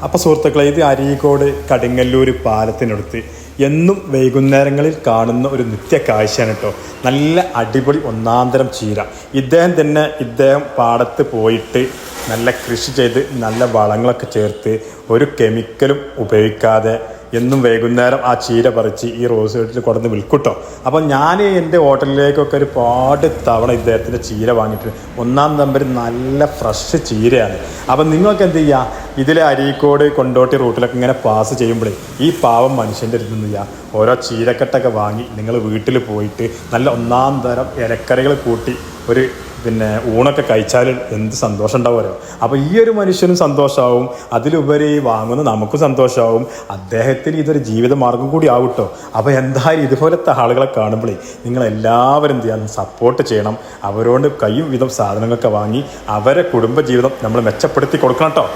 അപ്പോൾ സുഹൃത്തുക്കളെ, ഇത് അരീക്കോട് കടുങ്ങല്ലൂർ പാലത്തിനടുത്ത് എന്നും വൈകുന്നേരങ്ങളിൽ കാണുന്ന ഒരു നിത്യ കാഴ്ചയാണ് കേട്ടോ. നല്ല അടിപൊളി ഒന്നാന്തരം ചീര. ഇദ്ദേഹം പാടത്ത് പോയിട്ട് നല്ല കൃഷി ചെയ്ത് നല്ല വളങ്ങളൊക്കെ ചേർത്ത് ഒരു കെമിക്കലും ഉപയോഗിക്കാതെ എന്നും വൈകുന്നേരം ആ ചീര പറിച്ച് ഈ റോസ് വീട്ടിൽ കൊണ്ടുവന്ന് വിൽക്കൂട്ടോ. അപ്പോൾ ഞാൻ എൻ്റെ ഹോട്ടലിലേക്കൊക്കെ ഒരുപാട് തവണ ഇദ്ദേഹത്തിൻ്റെ ചീര വാങ്ങിയിട്ട് ഒന്നാം നമ്പർ നല്ല ഫ്രഷ് ചീരയാണ്. അപ്പം നിങ്ങൾക്ക് എന്ത് ചെയ്യുക, ഇതിലെ അരീക്കോട് കൊണ്ടോട്ടി റൂട്ടിലൊക്കെ ഇങ്ങനെ പാസ് ചെയ്യുമ്പോഴേ ഈ പാവം മനുഷ്യൻ്റെ അടുത്ത് നിന്ന് ഓരോ ചീരക്കെട്ടൊക്കെ വാങ്ങി നിങ്ങൾ വീട്ടിൽ പോയിട്ട് നല്ല ഒന്നാം തരം ഇലക്കറികൾ കൂട്ടി ഒരു ഊണൊക്കെ കഴിച്ചാൽ എന്ത് സന്തോഷം ഉണ്ടാവുമല്ലോ. അപ്പോൾ ഈ ഒരു മനുഷ്യനും സന്തോഷമാവും, അതിലുപരി വാങ്ങുന്ന നമുക്കും സന്തോഷമാവും, അദ്ദേഹത്തിന് ഇതൊരു ജീവിത മാർഗം കൂടി ആവട്ടോ. അപ്പോൾ എന്തായാലും ഇതുപോലത്തെ ആളുകളെ കാണുമ്പോഴേ നിങ്ങളെല്ലാവരും എന്ത് ചെയ്യാൻ സപ്പോർട്ട് ചെയ്യണം. അവരോട് കൈയും വിധം സാധനങ്ങളൊക്കെ വാങ്ങി അവരെ കുടുംബജീവിതം നമ്മൾ മെച്ചപ്പെടുത്തി കൊടുക്കണം കേട്ടോ.